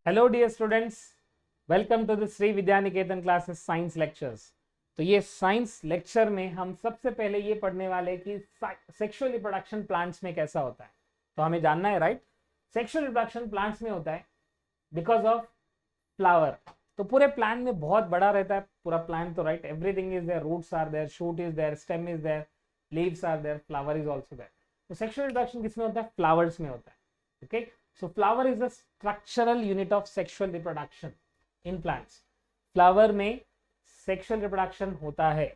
Hello dear students, welcome to the Shri Vidya Niketan classes science lectures. तो ये science lecture में हम सबसे पहले ये पढ़ने वाले कि सेक्सुअल रिप्रोडक्शन प्लांट्स में कैसा होता है। तो हमें जानना है, राइट। सेक्सुअल रिप्रोडक्शन प्लांट्स में होता है बिकॉज ऑफ फ्लावर। तो पूरे प्लांट में बहुत बड़ा रहता है पूरा प्लांट, तो right, everything is there, roots are there, shoot is there, stem is there, leaves are there, flower is also there. तो सेक्सुअल रिप्रोडक्शन किसमें होता है? फ्लावर्स में होता है। Okay, so flower is a structural unit of sexual reproduction in plants. Flower में sexual reproduction होता है।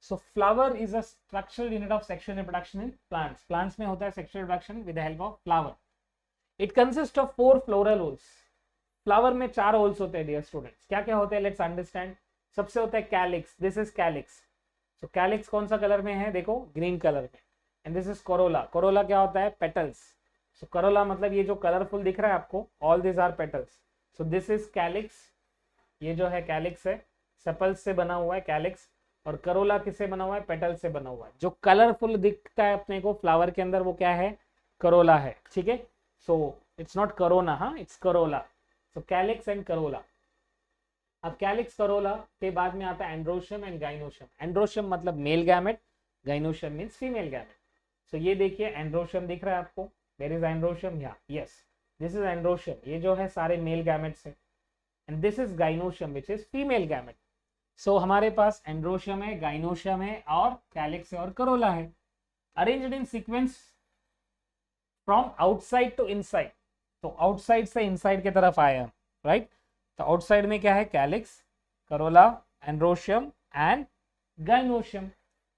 So flower is a structural unit of sexual reproduction in plants. Plants में होता है sexual reproduction with the help of flower. It consists of 4 floral holes. Flower में 4 holes होते हैं dear students। क्या क्या होते हैं? Let's understand. सबसे होता है calyx. This is calyx. So calyx कौन सा कलर में है? देखो ग्रीन कलर में। And this is corolla. Corolla क्या होता है? Petals. So corolla मतलब ये जो कलरफुल दिख रहा है आपको, all these are petals. So this is calyx. ये जो है calyx है, सेपल्स से बना हुआ है calyx, और करोला किससे बना हुआ है? पेटल से बना हुआ है। जो कलरफुल दिखता है अपने को फ्लावर के अंदर वो क्या है? करोला है। ठीक है, सो इट्स नॉट करोना, हाँ, it's corolla. So calyx and corolla. अब कैलिक्स करोला के बाद में आता है एंड्रोशियम एंड गाइनोशियम। एंड्रोशियम मतलब male gamete, gynoecium means female gamete. So ये देखिए एंड्रोशियम दिख रहा है आपको, वेयर इज एंड्रोशियम? या यस, दिस इज एंड्रोशियम, ये जो है सारे मेल गैमेट्स है। And this is gynoecium which is female gamete. So हमारे पास एंड्रोशियम है, गाइनोशियम है, और कैलिक्स है, और करोला है। Arranged in sequence from outside to inside. तो आउटसाइड से इनसाइड की तरफ आए हम, राइट। तो आउटसाइड में क्या है? Calyx, Corolla, androecium and gynoecium.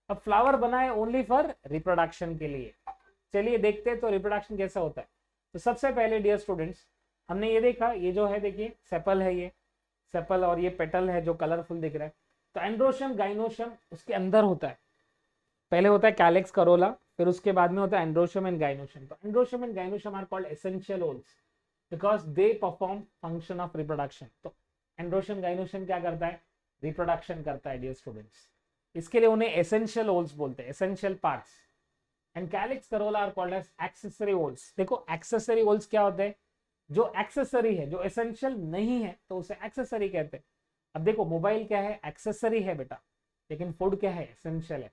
अब फ्लावर बना है ओनली फॉर रिप्रोडक्शन के लिए। चलिए देखते हैं तो रिप्रोडक्शन कैसा होता है। तो सबसे पहले डियर स्टूडेंट्स, हमने ये देखा, ये जो है देखिए सेपल है, ये सेपल, और ये पेटल है जो कलरफुल दिख रहा है। तो एंड्रोशियम, गाइनोशियम उसके अंदर होता है। पहले होता है कैलिक्स, करोला, फिर उसके बाद में होता है एंड्रोशियम एंड गाइनोशियम। तो androecium and gynoecium are called essential whorls because they perform function of reproduction. तो एंड्रोशियम, गाइनोशियम क्या करता है? रिप्रोडक्शन करता है डियर स्टूडेंट्स। इसके लिए उन्हें एसेंशियल होल्स बोलते हैं, essential parts. And calyx, corolla are called as accessory whorls. देखो एक्सेसरी होल्स क्या होते हैं? जो एक्सेसरी है, जो एसेंशियल नहीं है तो उसे एक्सेसरी कहते हैं। अब देखो मोबाइल क्या है? एक्सेसरी है बेटा, लेकिन फूड क्या है? एसेंशियल है।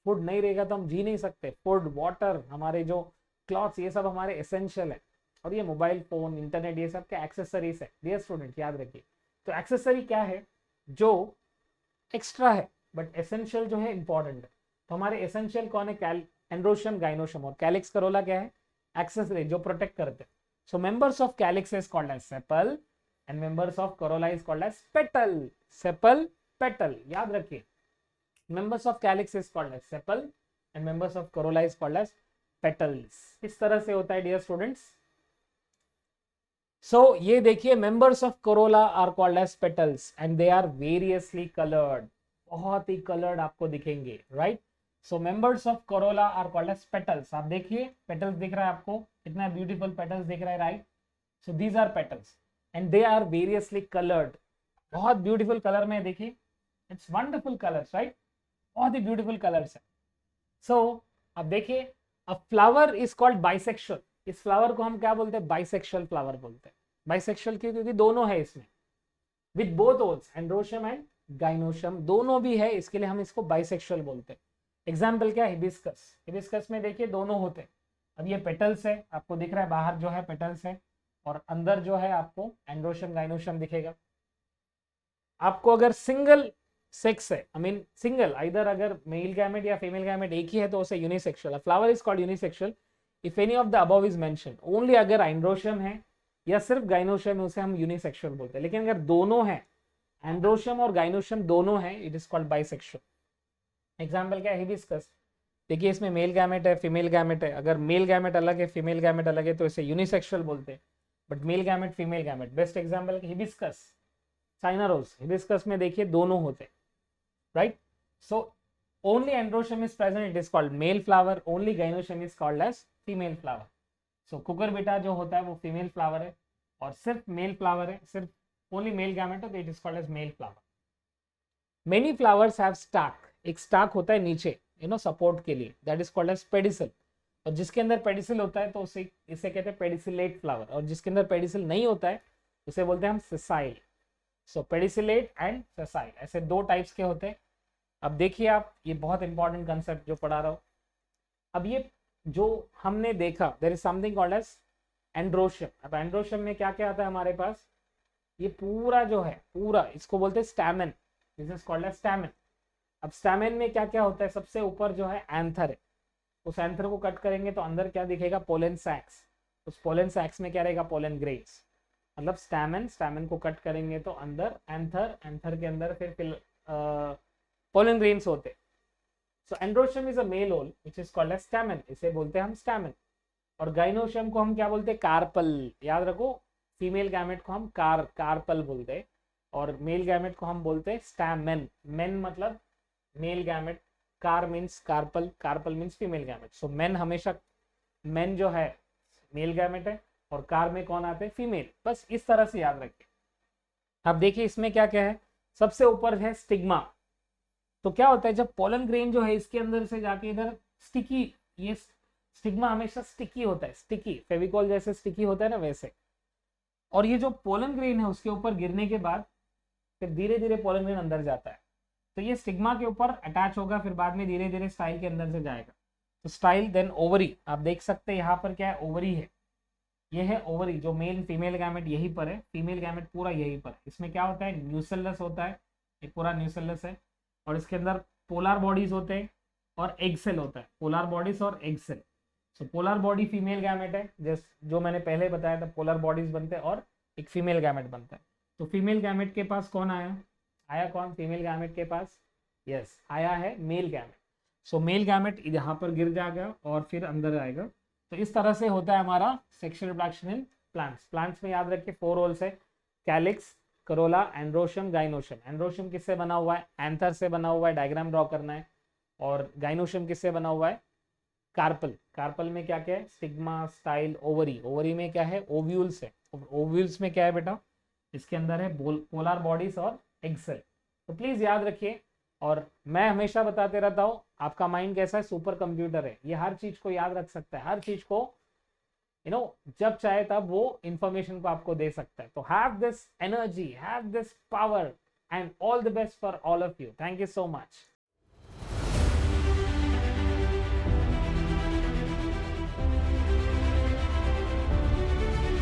फूड नहीं रहेगा तो हम जी नहीं सकते। फूड, वाटर, हमारे जो क्लॉथ्स, ये सब हमारे एसेंशियल है। और ये मोबाइल फोन, इंटरनेट, ये सब क्या एक्सेसरीज है डियर स्टूडेंट, याद रखिए। तो एक्सेसरी क्या है? जो एक्स्ट्रा है, बट एसेंशियल जो है इंपॉर्टेंट है। तो हमारे एसेंशियल कौन है? एंड्रोशियम, गाइनोशियम, और कैलिक्स, करोला क्या है? एक्सेसरी, जो प्रोटेक्ट करते हैं। So members of calyx is called as sepal and members of corolla is called as petal. Sepal, petal, याद रखिए। Members of calyx is called as sepal and members of corolla is called as petals. इस तरह से होता है dear students. So ये देखिए, members of corolla are called as petals and they are variously coloured. बहुत ही कलर्ड आपको दिखेंगे, right. So members of corolla are called as petals. आप देखिए पेटल्स दिख रहा है आपको, कितना ब्यूटीफुल पेटल्स दिख रहा है, right. So these are petals and they are variously coloured. बहुत ब्यूटीफुल कलर में देखिए, इट्स वंडरफुल कलर्स, राइट। बहुत ही ब्यूटीफुल कलर्स है। सो अब देखिए, अ फ्लावर इज कॉल्ड बाइसेक्सुअल। इस फ्लावर को हम क्या बोलते हैं? बाइसेक्सुअल फ्लावर बोलते हैं। बाइसेक्सुअल क्योंकि दोनों है इसमें, with both holes, androecium and gynoecium दोनों भी है, इसके लिए हम इसको बाइसेक्सुअल बोलते हैं। एग्जाम्पल क्या है? हिबिस्कस। हिबिस्कस में देखिए दोनों होते हैं। अब ये पेटल्स है, आपको दिख रहा है, बाहर जो है पेटल्स है, और अंदर जो है आपको एंड्रोशियम, गाइनोशियम दिखेगा। आपको अगर सिंगल सेक्स है, आई मीन सिंगल, आइदर अगर मेल गैमेट या फीमेल गैमेट एक ही है तो उसे unisexual. Flower is called unisexual if any of the above is mentioned. Only अगर एंड्रोशियम है या सिर्फ गाइनोशियम है उसे हम यूनिसेक्सुअल बोलते हैं। लेकिन अगर दोनों है, एंड्रोशियम और गाइनोशियम दोनों है, it is called bisexual. Example क्या है? हिबिस्कस। देखिए इसमें मेल गैमेट है, फीमेल गैमेट है। अगर मेल गैमेट अलग है, फीमेल गैमेट अलग है, तो इसे यूनिसेक्सुअल बोलते हैं। But male gamete, female gamete. Best example hibiscus, China rose. Hibiscus में देखिए दोनों होते, right. So only androecium is present, it is called male flower. Only gynoecium is called as female flower. So Cucurbita जो होता है वो female flower है, और सिर्फ मेल फ्लावर है, सिर्फ ओनली मेल गैमेट है, तो it is called as male flower. Many flowers have stalk. एक स्टाक होता है नीचे, सपोर्ट के लिए, that is called as pedicel. और जिसके अंदर पेडिसल होता है तो इसे कहते हैं पेडिसिलेट फ्लावर। और जिसके अंदर पेडिसल नहीं होता है उसे बोलते हैं हम sessile. So pedicellate and sessile, ऐसे दो टाइप्स के होते हैं। अब देखिए आप, ये बहुत इंपॉर्टेंट कंसेप्ट जो पढ़ा रहा हूँ। अब ये जो हमने देखा, there is something called as androecium. अब एंड्रोशियम में क्या क्या आता है हमारे पास, ये पूरा जो है पूरा, इसको बोलते हैं stamen, this is called as stamen. अब स्टैमेन में क्या क्या होता है, सबसे ऊपर जो है एंथर है, उस एंथर को कट करेंगे तो अंदर क्या दिखेगा, पोलन सैक्स। उस पोलन सैक्स में क्या रहेगा, पोलन ग्रेन्स। मतलब स्टैमेन, स्टैमेन को कट करेंगे तो अंदर एंथर, एंथर के अंदर फिर पोलन ग्रेन्स होते। So androecium is a male whorl which is called as stamen, इसे बोलते हैं हम स्टैमेन। और गाइनोशियम को हम क्या बोलते हैं, कार्पल। याद रखो, फीमेल गैमेट को हम कार्पल बोलते हैं और मेल गैमेट को हम बोलते हैं स्टैमेन। मेन मतलब male gamete, car means carpel, carpel means female gamete. So men हमेशा, मेन जो है मेल गैमेट है और कार में कौन आते हैं, फीमेल। बस इस तरह से याद रखिए। अब देखिए इसमें क्या क्या है, सबसे ऊपर है स्टिग्मा। तो क्या होता है, जब पोलन ग्रेन जो है इसके अंदर से जाके इधर स्टिकी, ये स्टिग्मा हमेशा स्टिकी होता है, स्टिकी, फेविकॉल जैसे स्टिकी होता है ना वैसे। और ये जो पोलन ग्रेन है उसके ऊपर गिरने के बाद फिर धीरे धीरे पोलन ग्रेन अंदर जाता है, तो ये स्टिग्मा के ऊपर अटैच होगा, फिर बाद में धीरे धीरे स्टाइल के अंदर से जाएगा। तो स्टाइल, देन ओवरी। आप देख सकते हैं यहाँ पर क्या है, ओवरी है, ये है ओवरी। जो मेल फीमेल गैमेट यहीं पर है, फीमेल गैमेट पूरा यहीं पर। इसमें क्या होता है, न्यूसेलस होता है, ये पूरा न्यूसेलस है और इसके अंदर पोलर बॉडीज होते हैं और एग सेल होता है, पोलर बॉडीज और एग सेल। सो पोलर बॉडी फीमेल गैमेट है, जो मैंने पहले बताया था, पोलर बॉडीज बनते हैं और एक फीमेल गैमेट बनता है। तो फीमेल गैमेट के पास कौन आया, आया कौन, फीमेल गैमेट के पास, यस आया है मेल गैमेट। सो मेल गैमेट यहाँ पर गिर जाएगा और फिर अंदर आएगा। तो इस तरह से होता है हमारा sexual reproduction in plants. Plants में याद रखिए 4 रोल्स है, calyx, Corolla, androecium, gynoecium. Androecium किससे बना हुआ है, एंथर से बना हुआ है, डायग्राम ड्रॉ करना है। और गाइनोशियम किससे बना हुआ है, कार्पल। कार्पल में क्या क्या है, स्टिग्मा, स्टाइल, ओवरी। ओवरी में क्या है, ओव्यूल्स है। ओव्यूल्स में क्या है बेटा, इसके अंदर है पोलर बॉडीज और एग सेल। तो प्लीज याद रखिए। और मैं हमेशा बताते रहता हूँ, आपका माइंड कैसा है, सुपर कंप्यूटर है, ये हर चीज को याद रख सकता है, हर चीज को जब चाहे तब वो इंफॉर्मेशन को आपको दे सकता है। तो have this energy, have this power and all the best for all of you. Thank you so much.